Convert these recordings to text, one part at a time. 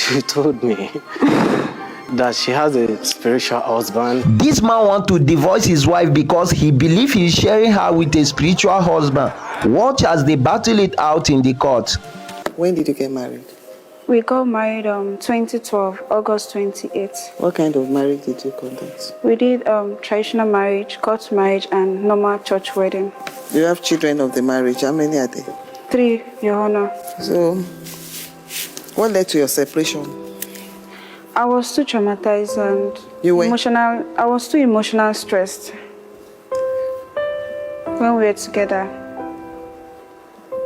she told me that she has a spiritual husband. This man wants to divorce his wife because he believes he's sharing her with a spiritual husband. Watch as they battle it out in the court. When did you get married? We got married 2012, August 28th. What kind of marriage did you conduct? We did traditional marriage, court marriage, and normal church wedding. Do you have children of the marriage? How many are there? 3, Your Honor. So, what led to your separation? I was too traumatized and emotional. I was too emotional stressed when we were together.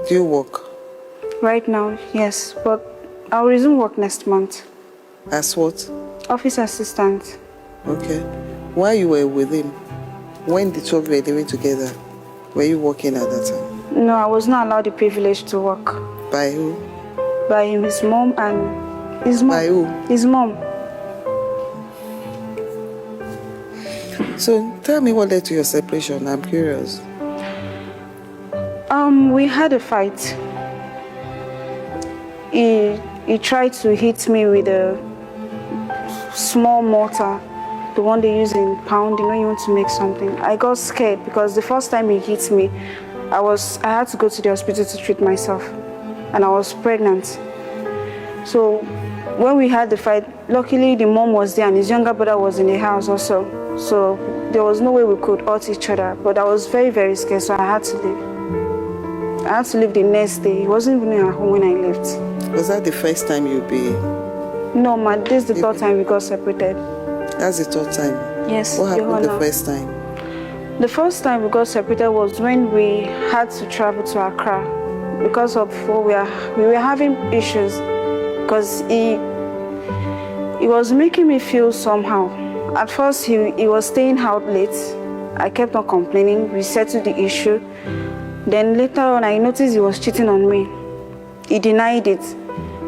Do you work? Right now, yes, but I'll resume work next month. As what? Office assistant. Okay. While you were with him, when the two of you were living together, were you working at that time? No, I was not allowed the privilege to work. By who? By his mom and his mom. By who? His mom. So tell me what led to your separation. I'm curious. We had a fight. He tried to hit me with a small mortar, the one they use in pounding when you want to make something. I got scared because the first time he hit me, I had to go to the hospital to treat myself, and I was pregnant. So when we had the fight, luckily the mom was there and his younger brother was in the house also. So there was no way we could hurt each other, but I was very, very scared, so I had to leave. I had to leave the next day. He wasn't even at home when I left. Was that the first time you be? No, ma, this is the third time we got separated. That's the third time? Yes, What Your happened Honor. the first time? The first time we got separated was when we had to travel to Accra because of what we were having issues, because he was making me feel somehow. At first, he was staying out late. I kept on complaining. We settled the issue. Then later on, I noticed he was cheating on me. He denied it,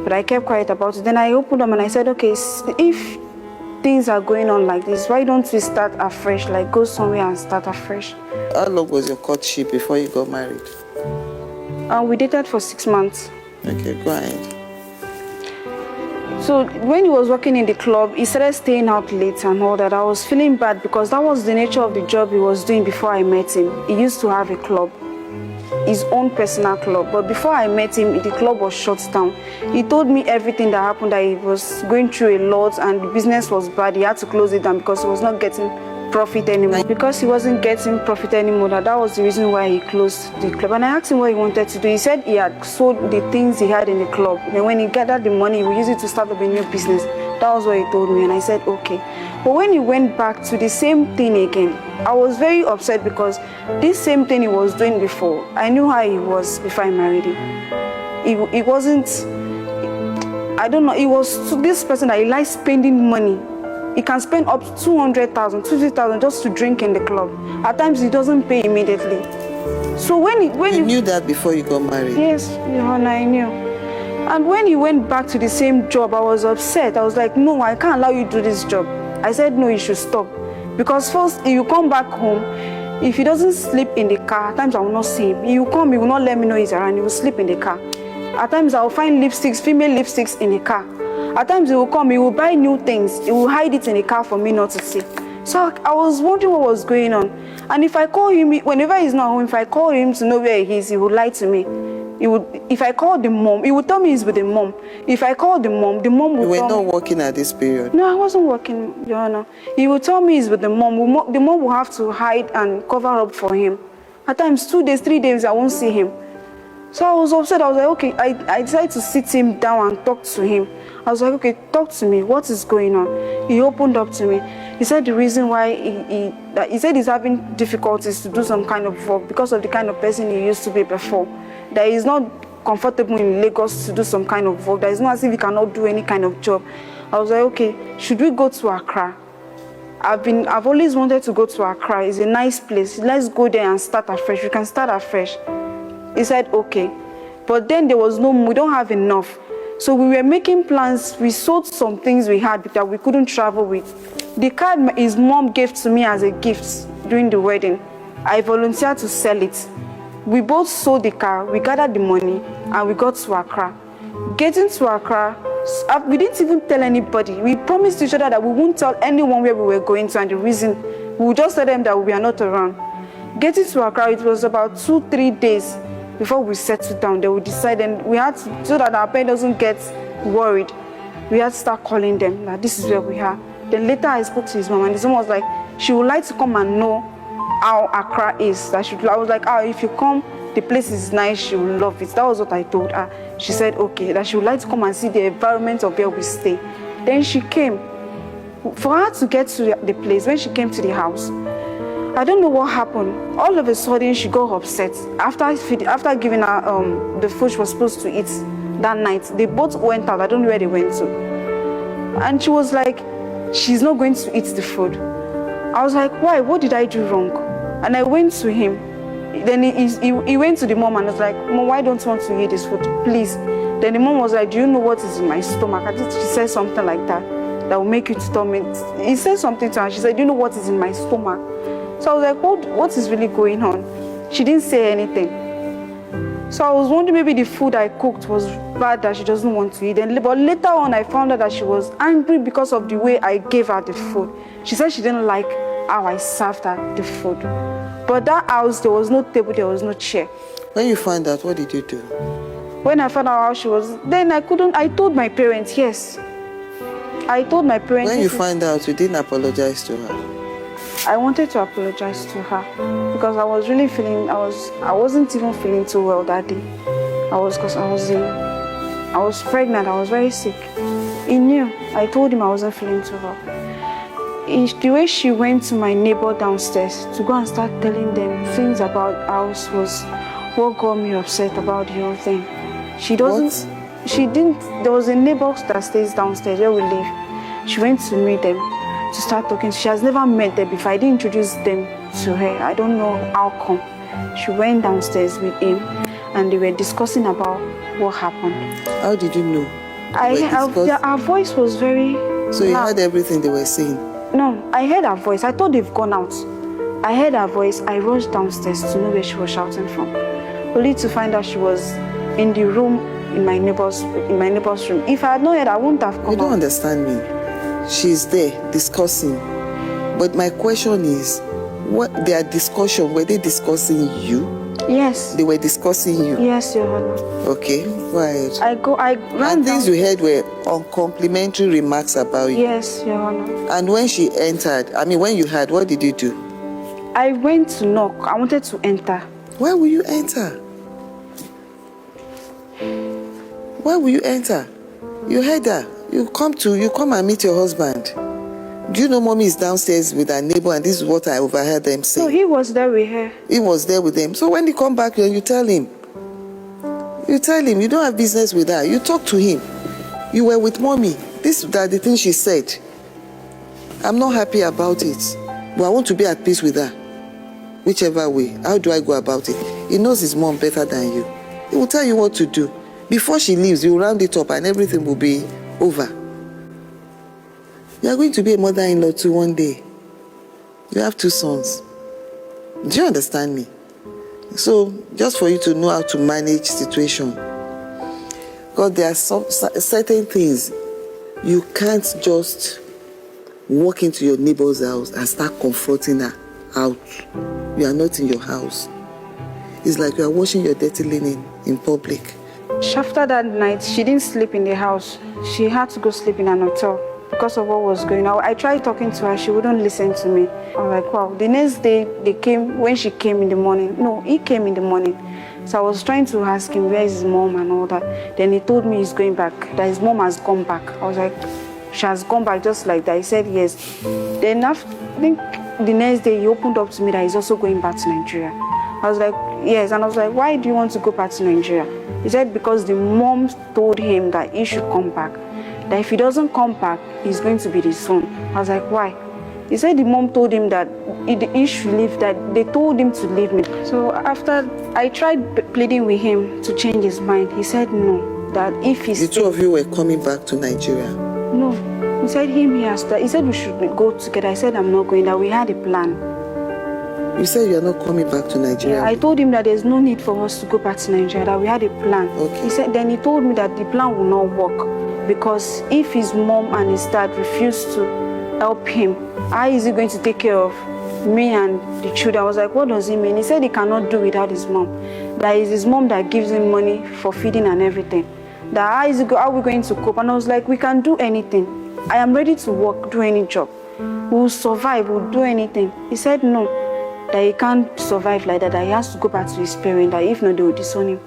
but I kept quiet about it. Then I opened up and I said, okay, if things are going on like this, why don't we start afresh, like go somewhere and start afresh? How long was your courtship before you got married? We dated for 6 months. Okay, go ahead. So when he was working in the club, he started staying out late and all that. I was feeling bad because that was the nature of the job he was doing before I met him. He used to have a club, his own personal club. But before I met him, the club was shut down. He told me everything that happened, that he was going through a lot and the business was bad. He had to close it down because he was not getting profit anymore. Because he wasn't getting profit anymore, that was the reason why he closed the club. And I asked him what he wanted to do. He said he had sold the things he had in the club. Then when he gathered the money, he would use it to start up a new business. That was what he told me, and I said, okay. But when he went back to the same thing again, I was very upset because this same thing he was doing before, I knew how he was before I married him. He wasn't, I don't know, he was this person that he likes spending money. He can spend up to 200,000, 250,000 just to drink in the club. At times he doesn't pay immediately. So when you knew that before you got married? Yes, Your Honor, I knew. And when he went back to the same job, I was upset. I was like, no, I can't allow you to do this job. I said, no, you should stop. Because first, if you come back home, if he doesn't sleep in the car, at times I will not see him. He will come, he will not let me know he's around, he will sleep in the car. At times I will find lipsticks, female lipsticks in the car. At times he will come, he will buy new things, he will hide it in the car for me not to see. So I was wondering what was going on. And if I call him, whenever he's not home, if I call him to know where he is, he would lie to me. If I call the mom, he would tell me he's with the mom. If I call the mom would tell me. You were not working at this period? No, I wasn't working, Your Honor. He would tell me he's with the mom. The mom will have to hide and cover up for him. At times, 2 days, 3 days, I won't see him. So I was upset. I was like, okay, I decided to sit him down and talk to him. I was like, okay, talk to me. What is going on? He opened up to me. He said the reason why he said he's having difficulties to do some kind of work because of the kind of person he used to be before. That he's not comfortable in Lagos to do some kind of work. That it's not as if he cannot do any kind of job. I was like, okay, should we go to Accra? I've always wanted to go to Accra. It's a nice place. Let's go there and start afresh. We can start afresh. He said, okay. But then we don't have enough. So we were making plans. We sold some things we had that we couldn't travel with. The card his mom gave to me as a gift during the wedding, I volunteered to sell it. We both sold the car, we gathered the money, and we got to Accra. Getting to Accra, We didn't even tell anybody. We promised each other that we wouldn't tell anyone where we were going to, and the reason, we would just tell them that we are not around. Getting to Accra, it was about 2-3 days before we settled down. Then we decided, and we had to, so that our parents doesn't get worried, we had to start calling them that this is where we are. Then later I spoke to his mom, and his mom was like, she would like to come and know how Accra is. I was like, if you come, the place is nice, she will love it. That was what I told her. She said, okay, that she would like to come and see the environment of where we stay. Then she came. For her to get to the place, when she came to the house, I don't know what happened. All of a sudden, she got upset. After giving her the food she was supposed to eat that night, they both went out. I don't know where they went to. And she was like, she's not going to eat the food. I was like, why? What did I do wrong? And I went to him. Then he went to the mom and was like, Mom, why don't you want to eat this food? Please. Then the mom was like, do you know what is in my stomach? I think she said something like that will make you to tell me. He said something to her. She said, do you know what is in my stomach? So I was like, what is really going on? She didn't say anything. So I was wondering maybe the food I cooked was bad that she doesn't want to eat. But later on, I found out that she was angry because of the way I gave her the food. She said she didn't like how I served her the food. But that house, there was no table, there was no chair. When you found out, what did you do? When I found out how she was, then I told my parents, yes. I told my parents. When you found out, you didn't apologize to her? I wanted to apologize to her because I was really feeling, I wasn't even feeling too well that day. I was pregnant, I was very sick. He knew. I told him I wasn't feeling too well. The way she went to my neighbor downstairs to go and start telling them things about house was what got me upset about the whole thing. There was a neighbor that stays downstairs where we live. She went to meet them to start talking. She has never met them before. I didn't introduce them to her. I don't know how come. She went downstairs with him and they were discussing about what happened. How did you know? Her voice was very So you loud. heard everything they were saying? No, I heard her voice. I thought they've gone out. I heard her voice. I rushed downstairs to know where she was shouting from. Only to find out she was in the room in my neighbor's room. If I had not heard, I wouldn't have come out. You don't understand me. She's there discussing. But my question is, what their discussion, were they discussing you? Yes. They were discussing you? Yes, Your Honor. Okay, go ahead. I ran And things down. you heard were uncomplimentary remarks about you? Yes, Your Honor. And when she entered, when you heard, what did you do? I went to knock. I wanted to enter. Why will you enter? Why will you enter? You heard her. You come and meet your husband. Do you know mommy is downstairs with her neighbor and this is what I overheard them say? So he was there with her. He was there with them. So when they come back, you tell him. You tell him you don't have business with her. You talk to him. You were with mommy. These are the things she said. I'm not happy about it. But I want to be at peace with her. Whichever way. How do I go about it? He knows his mom better than you. He will tell you what to do. Before she leaves, you round it up and everything will be over. You are going to be a mother-in-law too one day. You have 2 sons. Do you understand me? So, just for you to know how to manage situation. Because there are certain things you can't just walk into your neighbor's house and start confronting her out. You are not in your house. It's like you are washing your dirty linen in public. After that night, she didn't sleep in the house. She had to go sleep in an hotel because of what was going on. I tried talking to her. She wouldn't listen to me. I'm like, wow. The next day, when she came in the morning. No, he came in the morning. So I was trying to ask him, where is his mom and all that. Then he told me he's going back, that his mom has gone back. I was like, she has gone back just like that. He said yes. Then I think the next day, he opened up to me that he's also going back to Nigeria. I was like, yes. And I was like, why do you want to go back to Nigeria? He said because the mom told him that he should come back. That if he doesn't come back, he's going to be the son. I was like, why? He said the mom told him that he should leave, that they told him to leave me. So after I tried pleading with him to change his mind, he said no, that if he's... The 2 of you were coming back to Nigeria? No. He said he said we should go together. I said I'm not going, that we had a plan. You said you are not coming back to Nigeria? Yeah, I told him that there's no need for us to go back to Nigeria, that we had a plan. Okay. Then he told me that the plan will not work, because if his mom and his dad refuse to help him, how is he going to take care of me and the children? I was like, what does he mean? He said he cannot do without his mom. That is his mom that gives him money for feeding and everything. That how are we going to cope? And I was like, we can do anything. I am ready to work, do any job. We'll survive, we'll do anything. He said no, that he can't survive like that he has to go back to his parents, that if not, they will disown him.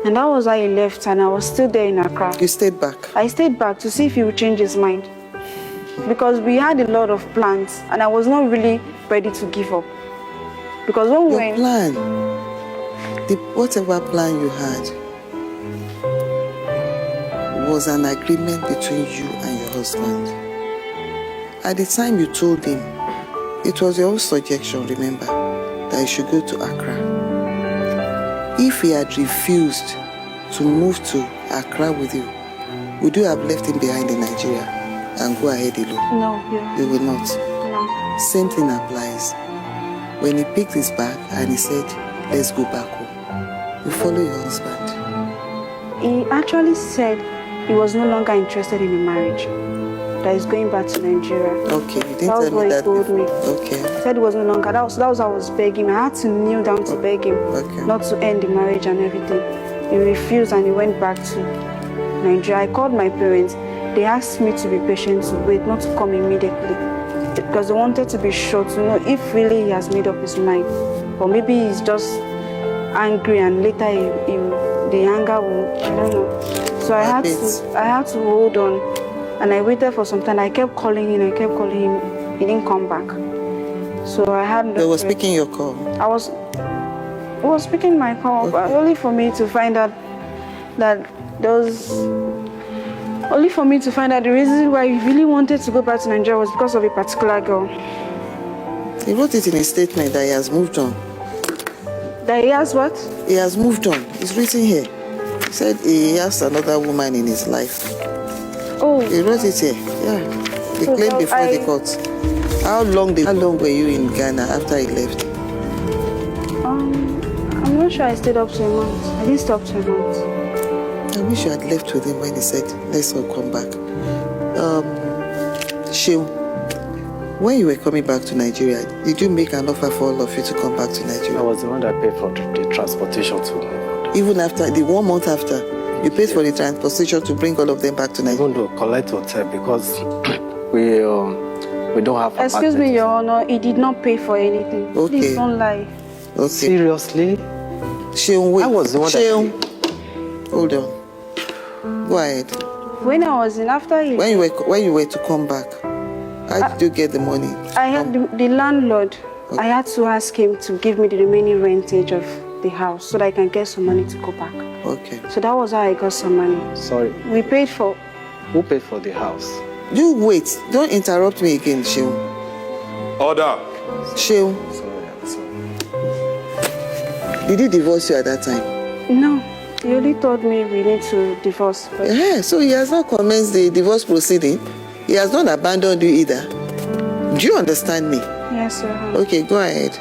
And that was how he left, and I was still there in Accra. You stayed back? I stayed back to see if he would change his mind. Because we had a lot of plans, and I was not really ready to give up. Because when we Your went... plan, whatever plan you had, was an agreement between you and your husband. At the time you told him, it was your own suggestion, remember, that he should go to Accra. If he had refused to move to Accra with you, would you have left him behind in Nigeria and go ahead alone? No, yeah. You will not. No. Same thing applies. When he picked his bag and he said, let's go back home, you follow your husband. He actually said he was no longer interested in a marriage, that he's going back to Nigeria. Okay, you didn't That was tell what me he that told me. Okay. He said he was no longer. That was how I was begging. I had to kneel down to beg him not to end the marriage and everything. He refused and he went back to Nigeria. I called my parents. They asked me to be patient, to wait, not to come immediately, because they wanted to be sure to know if really he has made up his mind, or maybe he's just angry and later the anger will, I don't know. So I had to hold on, and I waited for some time. I kept calling him. He didn't come back. So I had. They were speaking your call. I was speaking my call, but only for me to find out that the reason why he really wanted to go back to Nigeria was because of a particular girl. He wrote it in a statement that he has moved on. That he has what? He has moved on. It's written here. He said he has another woman in his life. Oh. He wrote it here. Yeah. He claimed before the court. How long were you in Ghana after he left? I'm not sure I stayed up to a month. I didn't stay up to a month. I wish you had left with him when he said, let's all come back. Sheil, when you were coming back to Nigeria, did you make an offer for all of you to come back to Nigeria? I was the one that paid for the transportation to move. Even after, the 1 month after, you paid for the transportation to bring all of them back to Nigeria? Even though collect hotel because we don't have. Excuse me, Your Honor, he did not pay for anything. Okay. Please don't lie. Okay. Seriously? Sheil, wait. I was the one Sheil, hold on. Go ahead. When I was in, after he... When you were to come back, how did you get the money? I had the landlord. Okay. I had to ask him to give me the remaining rentage of the house so that I can get some money to go back. Okay. So that was how I got some money. Sorry. We paid for... Who paid for the house? You wait. Don't interrupt me again, Sheil. Order. Sheil, Sorry. did he divorce you at that time? No. He only told me we need to divorce. But Yeah, so he has not commenced the divorce proceeding. He has not abandoned you either. Do you understand me? yes, sir. Okay, go ahead.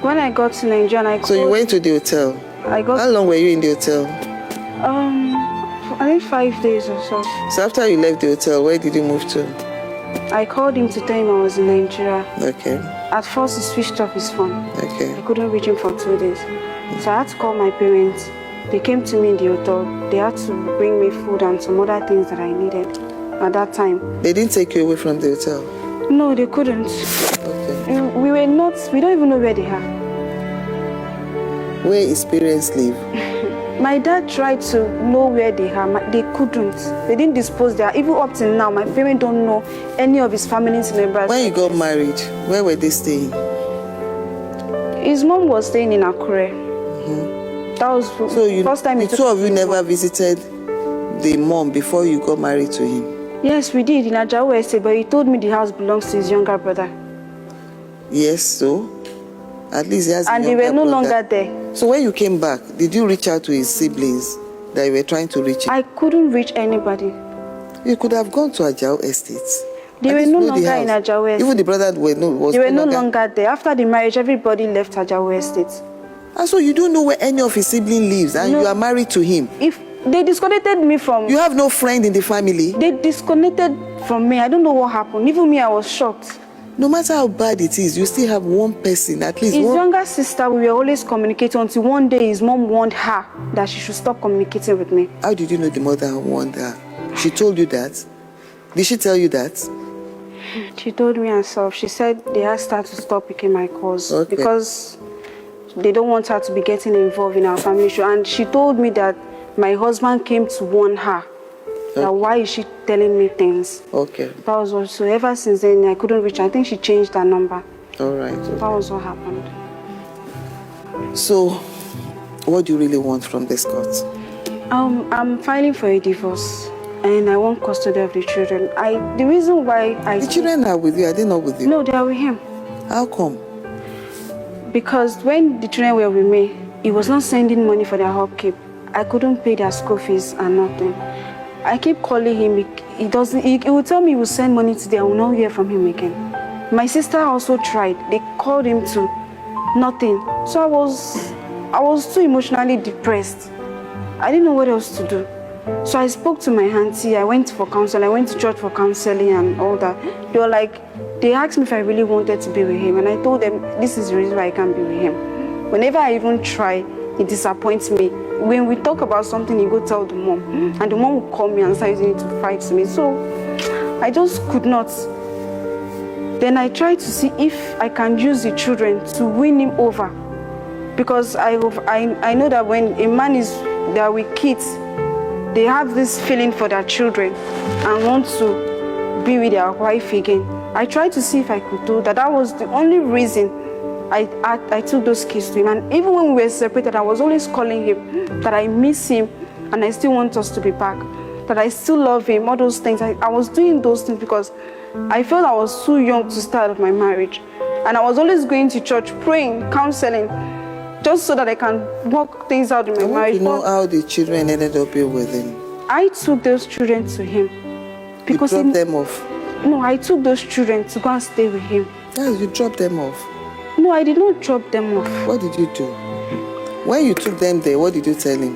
When I got to Nigeria, I So you went to the hotel. I got... How long were you in the hotel? I think 5 days or so. So after you left the hotel, where did you move to? I called him to tell him I was in Nigeria. Okay, At first, he switched off his phone. okay. I couldn't reach him for 2 days. So I had to call my parents. They came to me in the hotel. They had to bring me food and some other things that I needed at that time. They didn't take you away from the hotel? No, they couldn't. Okay. We don't even know where they are. Where his parents live? My dad tried to know where they are. They couldn't. They didn't dispose there. Even up till now, my parents don't know any of his family members. When you got married, where were they staying? His mom was staying in Akure. That was So you, first time the two of you never visited the mom before you got married to him? Yes, we did in Ajawo Estate, but he told me the house belongs to his younger brother. Yes, so at least he has a And they younger were no brother. longer there. So when you came back, did you reach out to his siblings that you were trying to reach him? I couldn't reach anybody. You could have gone to Ajao Estate. They At were least no know the longer in house. Ajao Estate. Even the brother was They were no longer there. After the marriage, everybody left Ajawo Estate. And so you don't know where any of his siblings lives, and No. you are married to him. If They disconnected me from... You have no friend in the family? They disconnected from me. I don't know what happened. Even me, I was shocked. No matter how bad it is, you still have one person, at least His one. younger sister, we were always communicating until one day his mom warned her that she should stop communicating with me. How did you know the mother warned her? She told you that? Did she tell you that? She told me herself. She said they asked her to stop picking my calls because they don't want her to be getting involved in our family issue. And she told me that my husband came to warn her. That why is she telling me things? Okay. That was also, ever since then, I couldn't reach her. I think she changed her number. All right. Okay. That was what happened. So, what do you really want from this court? I'm filing for a divorce. And I want custody of the children. The reason why The children are with you, are they not with you? No, they are with him. How come? Because when the children were with me, he was not sending money for their upkeep. I couldn't pay their school fees and nothing. I keep calling him. He will tell me he will send money today. I will not hear from him again. My sister also tried. They called him too. Nothing. So I was too emotionally depressed. I didn't know what else to do. So I spoke to my auntie. I went for counseling. I went to church for counseling and all that. They asked me if I really wanted to be with him. And I told them, this is the reason why I can't be with him. Whenever I even try, he disappoints me. When we talk about something, he go tell the mom. And the mom will call me and start using it to fight me. So I just could not. Then I tried to see if I can use the children to win him over. Because I know that when a man is there with kids, they have this feeling for their children and want to be with their wife again. I tried to see if I could do that. That was the only reason I took those kids to him. And even when we were separated, I was always calling him that I miss him and I still want us to be back, that I still love him, all those things. I was doing those things because I felt I was too young to start my marriage. And I was always going to church, praying, counseling, just so that I can work things out in my marriage. I want to know how the children ended up here with him. I took those children to him. Because you dropped them off? No, I took those children to go and stay with him. Yes, you dropped them off. No, I did not drop them off. What did you do? When you took them there, what did you tell him?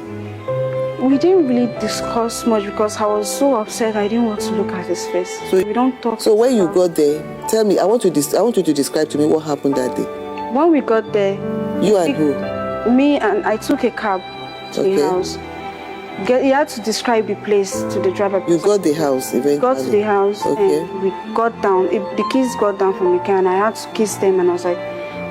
We didn't really discuss much because I was so upset. I didn't want to look at his face. So we don't talk. So when you got there, tell me, I want you to describe to me what happened that day. When we got there, you and who? Me, and I took a cab to the house. He had to describe the place to the driver. You got the house eventually? We got to the house, okay. And we got down. The kids got down from the car and I had to kiss them and I was like,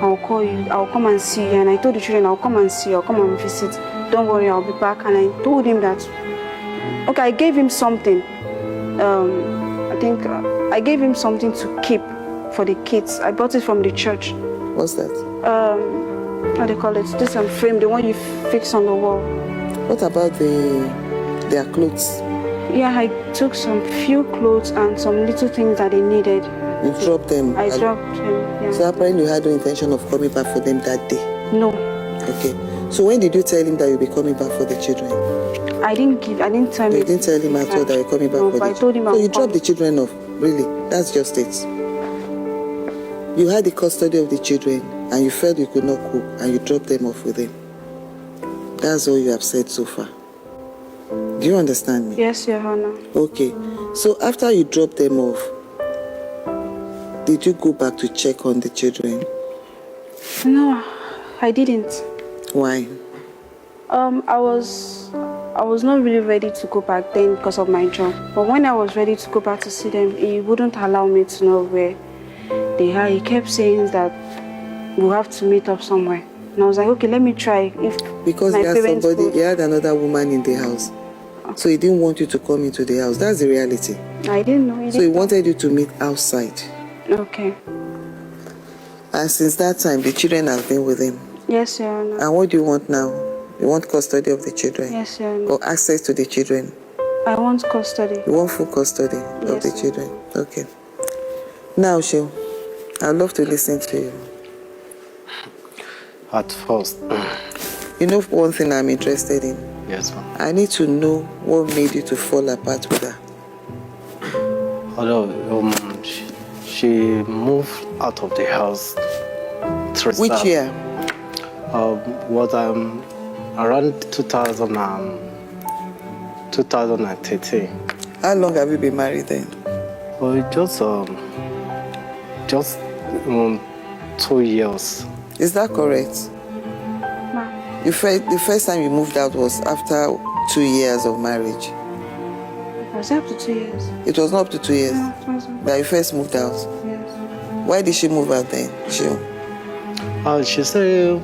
I'll call you, I'll come and see you. And I told the children, I'll come and see you, I'll come and visit. Don't worry, I'll be back. And I told him that, okay, I gave him something. I gave him something to keep for the kids. I bought it from the church. What's that? What do they call it? This frame, the one you fix on the wall. What about their clothes? Yeah, I took some few clothes and some little things that they needed. You dropped them? I dropped them, yeah. So apparently you had no intention of coming back for them that day? No. Okay. So when did you tell him that you'll be coming back for the children? I didn't tell him. You didn't tell him at all that you're coming back for the children? I told him. So you dropped the children off? Really? That's just it? You had the custody of the children and you felt you could not cook and you dropped them off with them. That's all you have said so far. Do you understand me? Yes, Your Honor. Okay. So after you dropped them off, did you go back to check on the children? No, I didn't. Why? I was not really ready to go back then because of my job. But when I was ready to go back to see them, he wouldn't allow me to know where they are. He kept saying that we'll have to meet up somewhere. And I was like, okay, let me try. Because he had another woman in the house. So he didn't want you to come into the house. That's the reality. I didn't know. So he wanted you to meet outside. Okay. And since that time, the children have been with him. Yes, Your Honor. And what do you want now? You want custody of the children? Yes, Your Honor. Or access to the children? I want custody. You want full custody of the children? Okay. Now, Sheil, I'd love to listen to you. At first. You know one thing I'm interested in? Yes, ma'am. I need to know what made you to fall apart with her. Although she moved out of the house. Which year? Was around 2000. 2013. How long have you been married then? Well, just 2 years. Is that correct? Ma. The first time you moved out was after 2 years of marriage. Was it up to 2 years? It was not up to 2 years No, it wasn't. that you first moved out. Yes. Why did she move out then? She said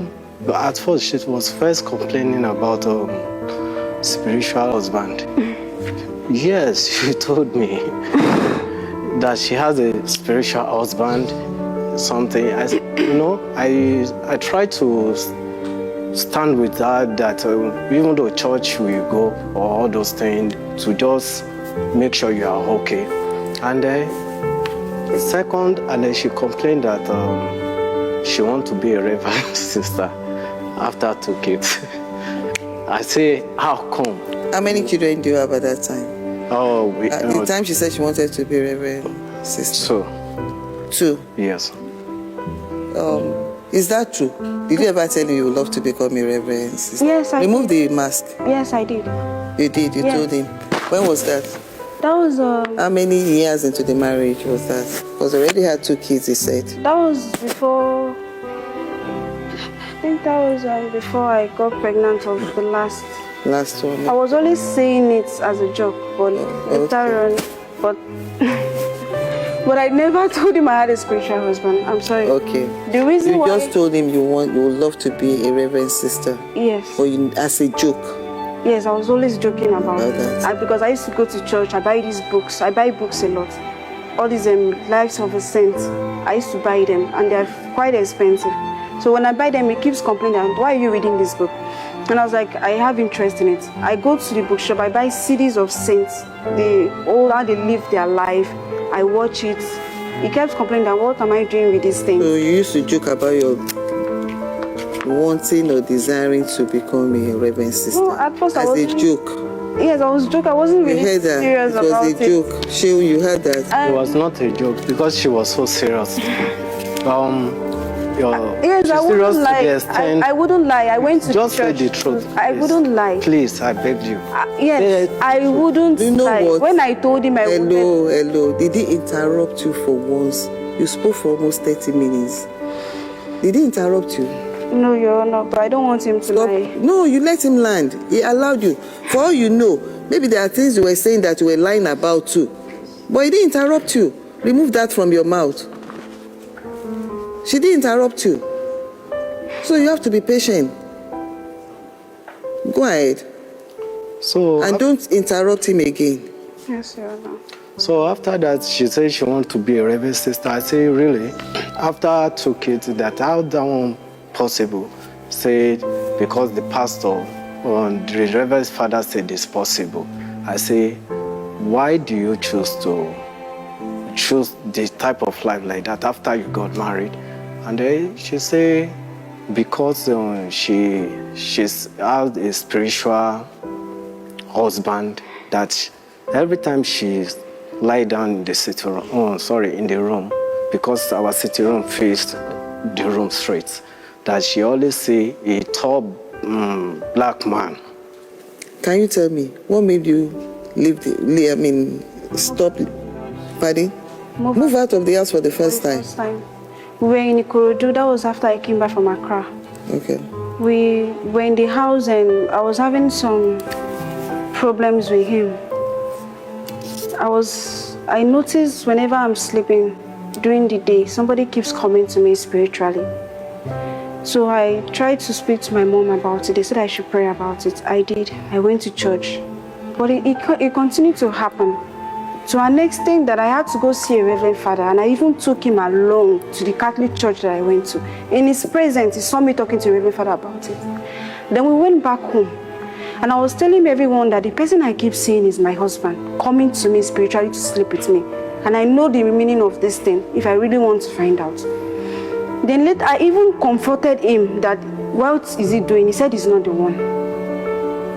at first she was first complaining about spiritual husband. Yes, she told me that she has a spiritual husband, something. I tried to stand with her that even though church we go or all those things, to just make sure you are okay. And second, and then she complained that she wants to be a reverend sister after 2 kids. I say, how come? How many children do you have at that time? At the time she said she wanted to be a reverend sister. 2. Yes. Is that true? Did you ever tell him you would love to become a reverend sister? Yes, I Remove did. the mask. Yes, I did. You did, you Yes. told him. When was that? That was How many years into the marriage was that? Because already had 2 kids, he said. that was before. I think that was before I got pregnant of the last. Last one. I was always saying it as a joke, but later on, but I never told him I had a spiritual husband. I'm sorry. Okay. The reason You why. just told him you would love to be a reverend sister. Yes. Or as a joke. Yes, I was always joking about About it. that. Because I used to go to church, I buy these books. I buy books a lot. All these Lives of a Saint. I used to buy them, and they're quite expensive. So when I buy them, he keeps complaining, why are you reading this book? And I was like, I have interest in it. I go to the bookshop, I buy CDs of saints, how they live their life. I watch it. He kept complaining that, what am I doing with these things? So you used to joke about your wanting or desiring to become a reverend sister. No, at first I as a wasn't- joke. Yes, I was joking. I wasn't You really heard that. serious It was about a it. joke. You heard that. It was not a joke because she was so serious. Yes, she's I serious wouldn't to the lie. extent- I wouldn't lie. I went to Just say church. the truth. I please. wouldn't lie. Please, I beg you. Yes, I wouldn't You know lie. what? When I told him I wouldn't. Hello. Did he interrupt you for once? You spoke for almost 30 minutes. Did he interrupt you? No, Your Honor, but I don't want him to Stop. lie. No, you let him land. He allowed you. For all you know, maybe there are things you were saying that you were lying about too. But he didn't interrupt you. Remove that from your mouth. She didn't interrupt you. So you have to be patient. Go ahead. So And don't interrupt him again. Yes, Your Honor. So after that, she said she wants to be a reverend sister. I say, really? After 2 kids, that how that one possible? Said, because the pastor or the reverend father said it's possible. I say, why do you choose this type of life like that after you got married? And then she say, because she's has a spiritual husband that every time she lie down in the sitting room, in the room, because our sitting room faced the room straight, that she always see a tall black man. Can you tell me what made you stop? Pardon? Move out of the house for the first time. First time. We were in Ikorodu. That was after I came back from Accra. Okay. We were in the house and I was having some problems with him. I noticed whenever I'm sleeping during the day, somebody keeps coming to me spiritually. So I tried to speak to my mom about it. They said I should pray about it. I did. I went to church. But it continued to happen. To an extent that I had to go see a reverend father, and I even took him along to the Catholic church that I went to. In his presence, he saw me talking to a reverend father about it. Then we went back home. And I was telling everyone that the person I keep seeing is my husband, coming to me spiritually to sleep with me. And I know the meaning of this thing if I really want to find out. Then later, I even comforted him that, what is he doing? He said he's not the one.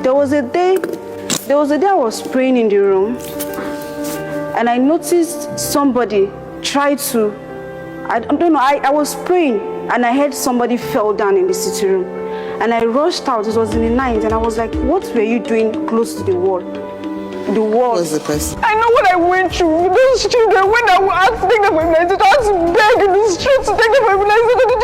There was a day I was praying in the room, and I noticed somebody tried to, I don't know, I was praying, and I heard somebody fell down in the sitting room. And I rushed out. It was in the night, and I was like, what were you doing close to the wall? The what? Who's the person? I know what I went through with those children when I had to take them for immunization. I had to beg in the street to take them for immunization. They